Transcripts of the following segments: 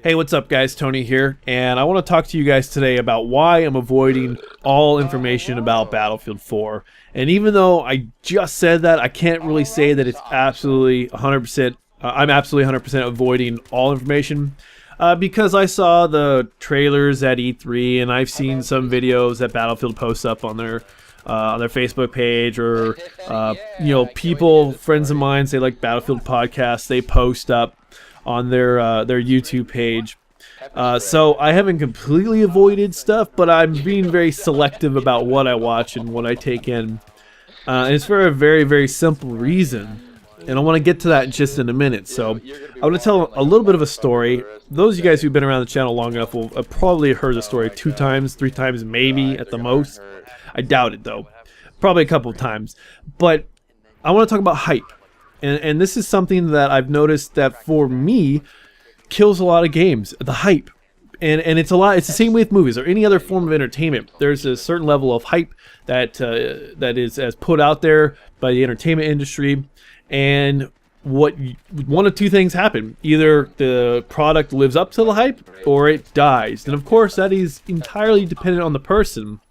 Hey, what's up guys, Tony here, and I want to talk to you guys today about why I'm avoiding all information about Battlefield 4. And even though I just said that, I can't really say that it's absolutely 100%, I'm absolutely 100% avoiding all information, because I saw the trailers at E3, and I've seen some videos that Battlefield posts up on their Facebook page, or you know, people, friends of mine, say like Battlefield podcasts, they post up on their YouTube page. So I haven't completely avoided stuff, but I'm being very selective about what I watch and what I take in. And it's for a very, very simple reason. And I want to get to that just in a minute. So I want to tell a little bit of a story. Those of you guys who've been around the channel long enough will have probably heard the story 2 times, 3 times, maybe at the most. I doubt it though. Probably a couple of times. But I want to talk about hype. And this is something that I've noticed that for me kills a lot of games. The hype. And it's the same way with movies or any other form of entertainment. There's a certain level of hype that is as put out there by the entertainment industry, and one of two things happen: either the product lives up to the hype or it dies. And of course that is entirely dependent on the person.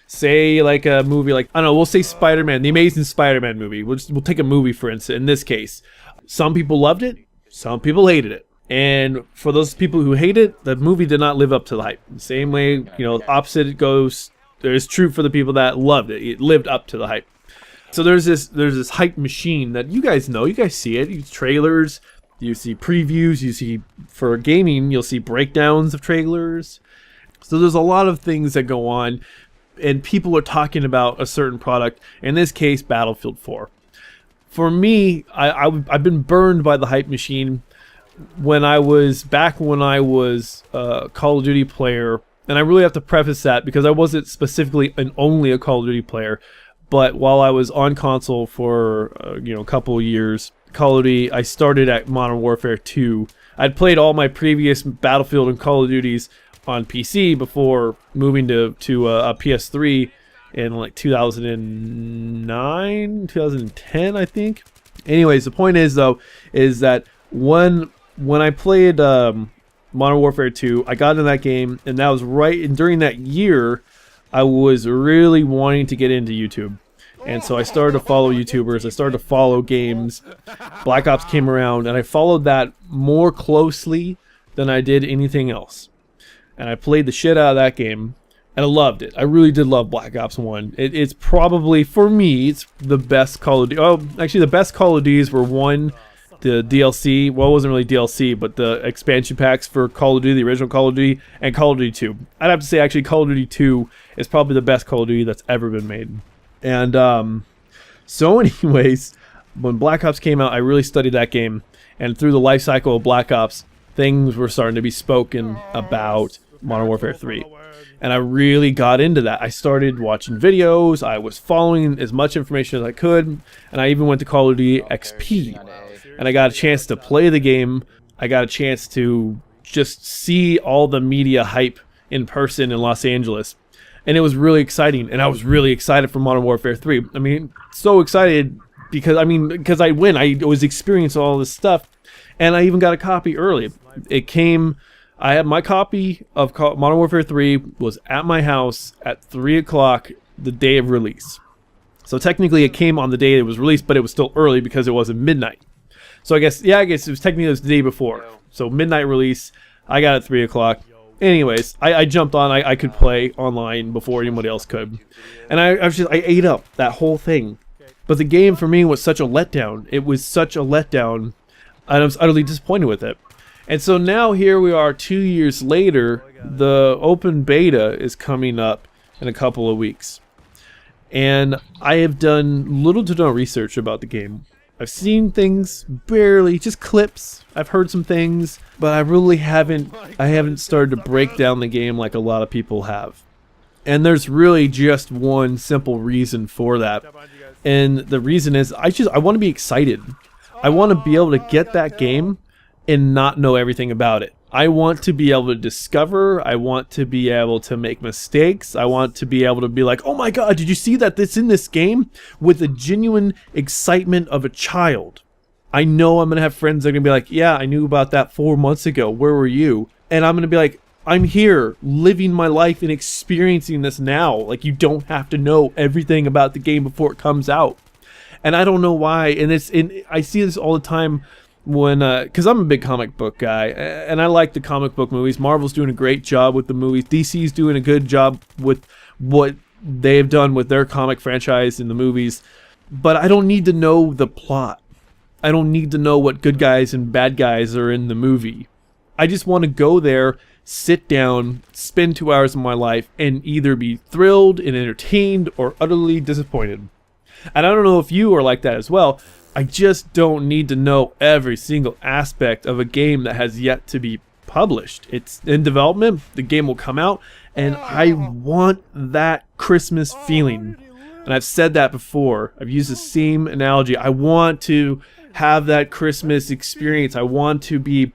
Say like a movie like, I don't know, we'll say Spider-Man, the Amazing Spider-Man movie. We'll take a movie for instance. In this case, some people loved it, some people hated it. And for those people who hate it, the movie did not live up to the hype. The same way, you know, opposite it goes. It's true for the people that loved it. It lived up to the hype. So there's this hype machine that you guys know. You guys see it. You see trailers, you see previews, you see, for gaming, you'll see breakdowns of trailers. So there's a lot of things that go on, and people are talking about a certain product. In this case, Battlefield 4. For me, I've been burned by the hype machine when I was a Call of Duty player, and I really have to preface that because I wasn't specifically and only a Call of Duty player, but while I was on console for a couple of years, Call of Duty, I started at Modern Warfare 2. I'd played all my previous Battlefield and Call of Duties on PC before moving to a PS3 in like 2009, 2010, I think. Anyways, the point is though, is that when I played Modern Warfare 2, I got into that game, and that was during that year, I was really wanting to get into YouTube. And so I started to follow YouTubers, I started to follow games. Black Ops came around, and I followed that more closely than I did anything else. And I played the shit out of that game, and I loved it. I really did love Black Ops 1. It's probably, for me, it's the best Call of Duty. Oh, actually, the best Call of Duties were the DLC, well, it wasn't really DLC, but the expansion packs for Call of Duty, the original Call of Duty, and Call of Duty 2. I'd have to say, actually, Call of Duty 2 is probably the best Call of Duty that's ever been made. And so anyways, when Black Ops came out, I really studied that game, and through the life cycle of Black Ops, things were starting to be spoken about Modern Warfare 3. And I really got into that. I started watching videos, I was following as much information as I could, and I even went to Call of Duty XP. And I got a chance to play the game. I got a chance to just see all the media hype in person in Los Angeles. And it was really exciting. And I was really excited for Modern Warfare 3. I mean, so excited because I was experiencing all this stuff. And I even got a copy early. I had my copy of Modern Warfare 3 was at my house at 3 o'clock the day of release. So technically it came on the day it was released, but it was still early because it wasn't midnight. So I guess it was technically the day before. So midnight release, I got it at 3 o'clock. Anyways, I jumped on, I could play online before anybody else could. And I ate up that whole thing. But the game for me was such a letdown. It was such a letdown, and I was utterly disappointed with it. And so now here we are 2 years later, the open beta is coming up in a couple of weeks. And I have done little to no research about the game. I've seen things, barely, just clips. I've heard some things, but I really haven't started to break down the game like a lot of people have. And there's really just one simple reason for that. And the reason is I want to be excited. I want to be able to get that game and not know everything about it. I want to be able to discover. I want to be able to make mistakes. I want to be able to be like, oh my god, did you see that that's in this game? With the genuine excitement of a child. I know I'm going to have friends that are going to be like, yeah, I knew about that 4 months ago. Where were you? And I'm going to be like, I'm here living my life and experiencing this now. Like, you don't have to know everything about the game before it comes out. And I don't know why. And I see this all the time when, because I'm a big comic book guy and I like the comic book movies. Marvel's doing a great job with the movies. DC's doing a good job with what they've done with their comic franchise in the movies. But I don't need to know the plot. I don't need to know what good guys and bad guys are in the movie. I just want to go there, sit down, spend 2 hours of my life, and either be thrilled and entertained or utterly disappointed. And I don't know if you are like that as well. I just don't need to know every single aspect of a game that has yet to be published. It's in development, the game will come out, and I want that Christmas feeling. And I've said that before. I've used the same analogy. I want to have that Christmas experience. I want to be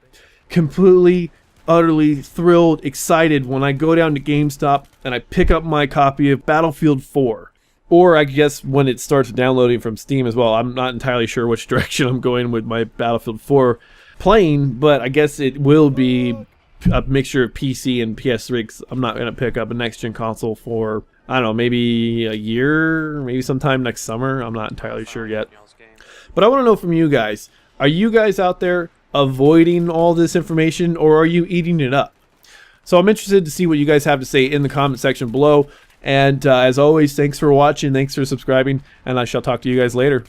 completely, utterly thrilled, excited when I go down to GameStop and I pick up my copy of Battlefield 4. Or I guess when it starts downloading from Steam as well. I'm not entirely sure which direction I'm going with my Battlefield 4 playing, but I guess it will be a mixture of PC and PS3 'cause I'm not going to pick up a next-gen console for, I don't know, maybe a year, maybe sometime next summer. I'm not entirely sure yet. But I want to know from you guys, are you guys out there avoiding all this information or are you eating it up? So I'm interested to see what you guys have to say in the comment section below. And as always, thanks for watching, thanks for subscribing, and I shall talk to you guys later.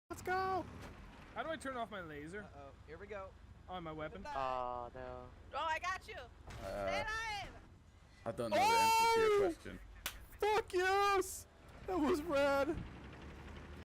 Let's go! How do I turn off my laser? Uh-oh, here we go. On my weapon? Oh, no. Oh, I got you! Stay alive! I don't know the answer to your question. Fuck yes! That was rad!